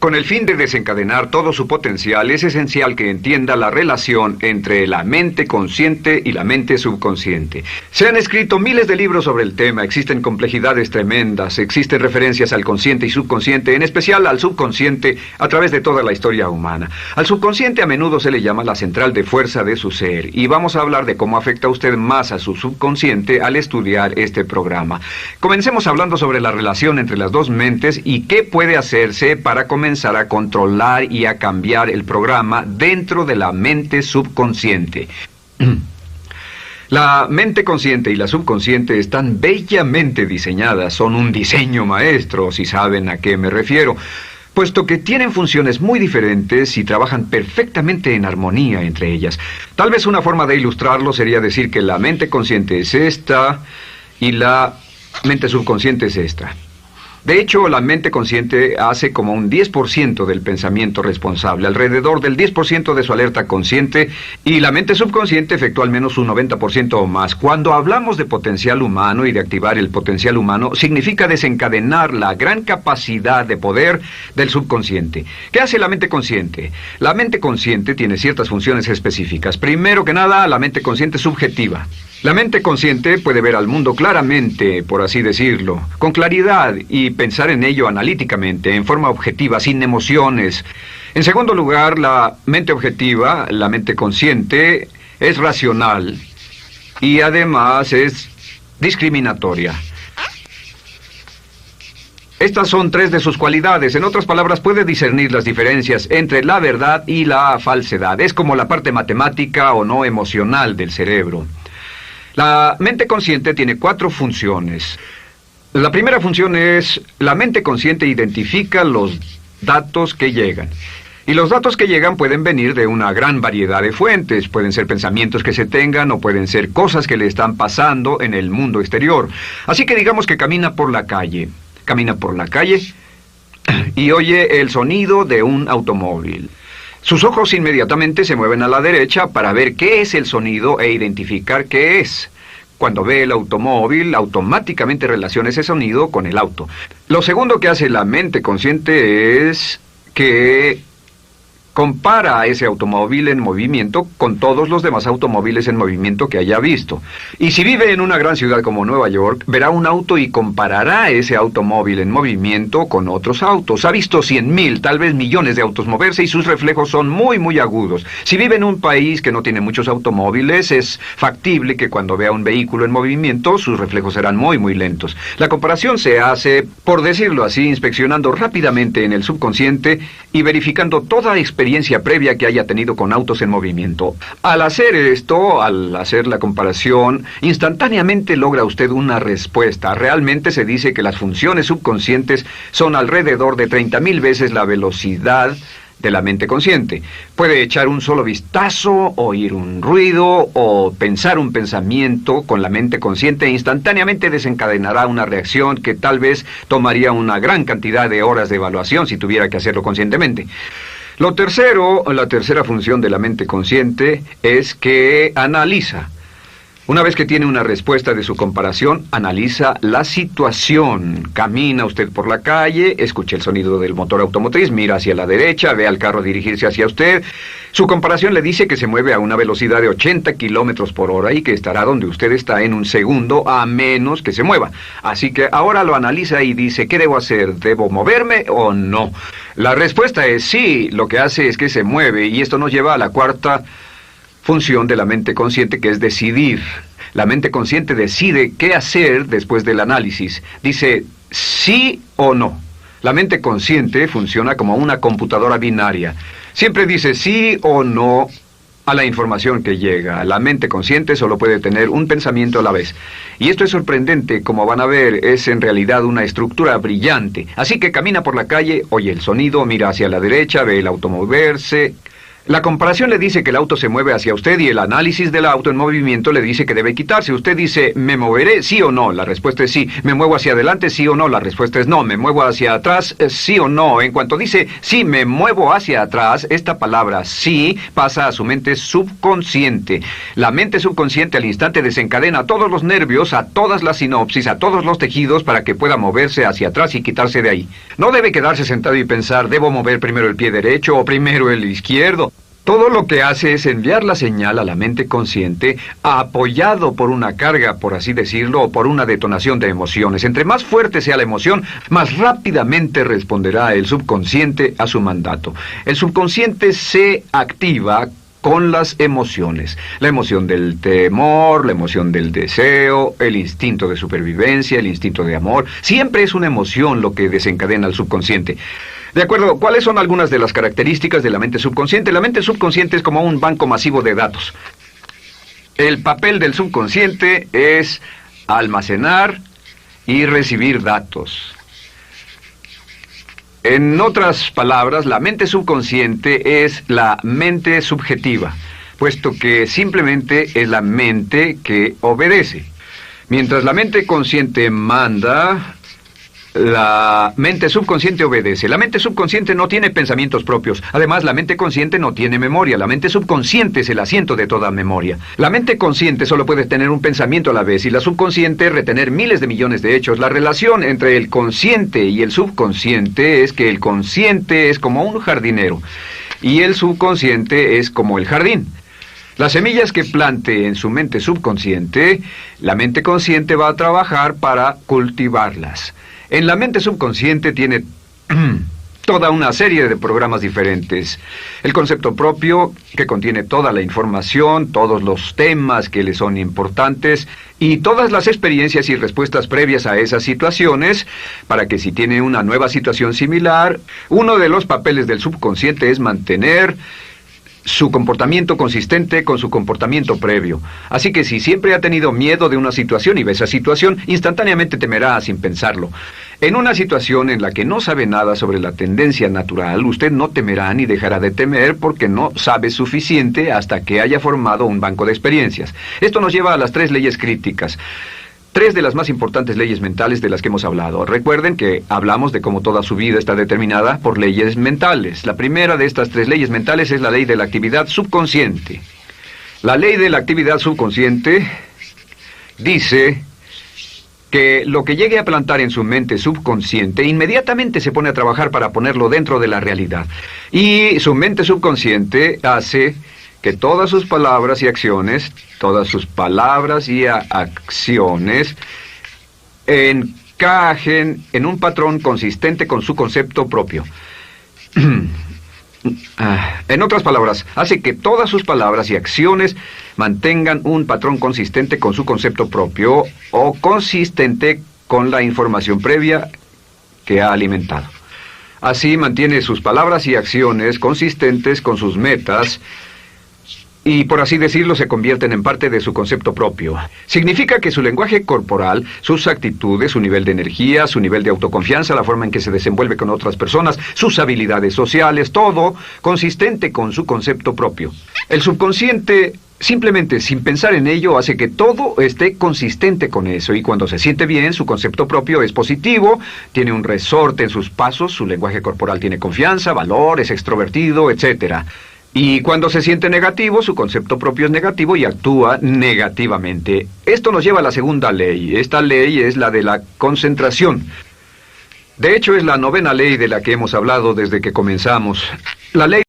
Con el fin de desencadenar todo su potencial, es esencial que entienda la relación entre la mente consciente y la mente subconsciente. Se han escrito miles de libros sobre el tema, existen complejidades tremendas, existen referencias al consciente y subconsciente, en especial al subconsciente, a través de toda la historia humana. Al subconsciente a menudo se le llama la central de fuerza de su ser, y vamos a hablar de cómo afecta usted más a su subconsciente al estudiar este programa. Comencemos hablando sobre la relación entre las dos mentes y qué puede hacerse para comenzar a controlar y a cambiar el programa dentro de la mente subconsciente. La mente consciente y la subconsciente están bellamente diseñadas, son un diseño maestro, si saben a qué me refiero, puesto que tienen funciones muy diferentes y trabajan perfectamente en armonía entre ellas. Tal vez una forma de ilustrarlo sería decir que la mente consciente es esta y la mente subconsciente es esta. De hecho, la mente consciente hace como un 10% del pensamiento responsable, alrededor del 10% de su alerta consciente, y la mente subconsciente efectúa al menos un 90% o más. Cuando hablamos de potencial humano y de activar el potencial humano, significa desencadenar la gran capacidad de poder del subconsciente. ¿Qué hace la mente consciente? La mente consciente tiene ciertas funciones específicas. Primero que nada, la mente consciente subjetiva. La mente consciente puede ver al mundo claramente, por así decirlo, con claridad y pensar en ello analíticamente, en forma objetiva, sin emociones. En segundo lugar, la mente objetiva, la mente consciente, es racional y además es discriminatoria. Estas son tres de sus cualidades. En otras palabras, puede discernir las diferencias entre la verdad y la falsedad. Es como la parte matemática o no emocional del cerebro. La mente consciente tiene 4 funciones. La primera función es, la mente consciente identifica los datos que llegan. Y los datos que llegan pueden venir de una gran variedad de fuentes. Pueden ser pensamientos que se tengan o pueden ser cosas que le están pasando en el mundo exterior. Así que digamos que camina por la calle. Camina por la calle y oye el sonido de un automóvil. Sus ojos inmediatamente se mueven a la derecha para ver qué es el sonido e identificar qué es. Cuando ve el automóvil, automáticamente relaciona ese sonido con el auto. Lo segundo que hace la mente consciente es que compara a ese automóvil en movimiento con todos los demás automóviles en movimiento que haya visto. Y si vive en una gran ciudad como Nueva York, verá un auto y comparará ese automóvil en movimiento con otros autos. Ha visto 100,000, tal vez millones de autos moverse y sus reflejos son muy, muy agudos. Si vive en un país que no tiene muchos automóviles, es factible que cuando vea un vehículo en movimiento, sus reflejos serán muy, muy lentos. La comparación se hace, por decirlo así, inspeccionando rápidamente en el subconsciente y verificando toda experiencia previa que haya tenido con autos en movimiento. Al hacer esto, al hacer la comparación, instantáneamente logra usted una respuesta. Realmente se dice que las funciones subconscientes son alrededor de 30,000 veces la velocidad de la mente consciente. Puede echar un solo vistazo, oír un ruido o pensar un pensamiento con la mente consciente e instantáneamente desencadenará una reacción que tal vez tomaría una gran cantidad de horas de evaluación si tuviera que hacerlo conscientemente. La tercera función de la mente consciente es que analiza. Una vez que tiene una respuesta de su comparación, analiza la situación. Camina usted por la calle, escucha el sonido del motor automotriz, mira hacia la derecha, ve al carro dirigirse hacia usted. Su comparación le dice que se mueve a una velocidad de 80 kilómetros por hora y que estará donde usted está en un segundo, a menos que se mueva. Así que ahora lo analiza y dice, ¿qué debo hacer? ¿Debo moverme o no? La respuesta es sí, lo que hace es que se mueve, y esto nos lleva a la cuarta función de la mente consciente, que es decidir. La mente consciente decide qué hacer después del análisis. Dice sí o no. La mente consciente funciona como una computadora binaria. Siempre dice sí o no a la información que llega. La mente consciente solo puede tener un pensamiento a la vez. Y esto es sorprendente, como van a ver, es en realidad una estructura brillante. Así que camina por la calle, oye el sonido, mira hacia la derecha, ve el auto moverse, La comparación le dice que el auto se mueve hacia usted y el análisis del auto en movimiento le dice que debe quitarse. Usted dice, ¿me moveré? ¿Sí o no? La respuesta es sí. ¿Me muevo hacia adelante? ¿Sí o no? La respuesta es no. ¿Me muevo hacia atrás? ¿Sí o no? En cuanto dice, sí, me muevo hacia atrás, esta palabra sí pasa a su mente subconsciente. La mente subconsciente al instante desencadena a todos los nervios, a todas las sinapsis, a todos los tejidos para que pueda moverse hacia atrás y quitarse de ahí. No debe quedarse sentado y pensar, ¿debo mover primero el pie derecho o primero el izquierdo? Todo lo que hace es enviar la señal a la mente consciente, apoyado por una carga, por así decirlo, o por una detonación de emociones. Entre más fuerte sea la emoción, más rápidamente responderá el subconsciente a su mandato. El subconsciente se activa con las emociones. La emoción del temor, la emoción del deseo, el instinto de supervivencia, el instinto de amor. Siempre es una emoción lo que desencadena al subconsciente. De acuerdo, ¿cuáles son algunas de las características de la mente subconsciente? La mente subconsciente es como un banco masivo de datos. El papel del subconsciente es almacenar y recibir datos. En otras palabras, la mente subconsciente es la mente subjetiva, puesto que simplemente es la mente que obedece. Mientras la mente consciente manda, la mente subconsciente obedece. La mente subconsciente no tiene pensamientos propios. Además, la mente consciente no tiene memoria. La mente subconsciente es el asiento de toda memoria. La mente consciente solo puede tener un pensamiento a la vez y la subconsciente retener miles de millones de hechos. La relación entre el consciente y el subconsciente es que el consciente es como un jardinero y el subconsciente es como el jardín. Las semillas que plante en su mente subconsciente, la mente consciente va a trabajar para cultivarlas. En la mente subconsciente tiene toda una serie de programas diferentes. El concepto propio, que contiene toda la información, todos los temas que le son importantes y todas las experiencias y respuestas previas a esas situaciones, para que si tiene una nueva situación similar, uno de los papeles del subconsciente es mantener su comportamiento consistente con su comportamiento previo. Así que si siempre ha tenido miedo de una situación y ve esa situación, instantáneamente temerá sin pensarlo. En una situación en la que no sabe nada sobre la tendencia natural, usted no temerá ni dejará de temer porque no sabe suficiente hasta que haya formado un banco de experiencias. Esto nos lleva a las 3 leyes críticas. 3 de las más importantes leyes mentales de las que hemos hablado. Recuerden que hablamos de cómo toda su vida está determinada por leyes mentales. La primera de estas 3 leyes mentales es la ley de la actividad subconsciente. La ley de la actividad subconsciente dice que lo que llegue a plantar en su mente subconsciente inmediatamente se pone a trabajar para ponerlo dentro de la realidad. Y su mente subconsciente hace que todas sus palabras y acciones encajen en un patrón consistente con su concepto propio. En otras palabras, hace que todas sus palabras y acciones mantengan un patrón consistente con su concepto propio o consistente con la información previa que ha alimentado. Así mantiene sus palabras y acciones consistentes con sus metas y, por así decirlo, se convierten en parte de su concepto propio. Significa que su lenguaje corporal, sus actitudes, su nivel de energía, su nivel de autoconfianza, la forma en que se desenvuelve con otras personas, sus habilidades sociales, todo consistente con su concepto propio. El subconsciente, simplemente sin pensar en ello, hace que todo esté consistente con eso, y cuando se siente bien, su concepto propio es positivo, tiene un resorte en sus pasos, su lenguaje corporal tiene confianza, valor, es extrovertido, etc. Y cuando se siente negativo, su concepto propio es negativo y actúa negativamente. Esto nos lleva a la segunda ley. Esta ley es la de la concentración. De hecho, es la 9ª ley de la que hemos hablado desde que comenzamos. La ley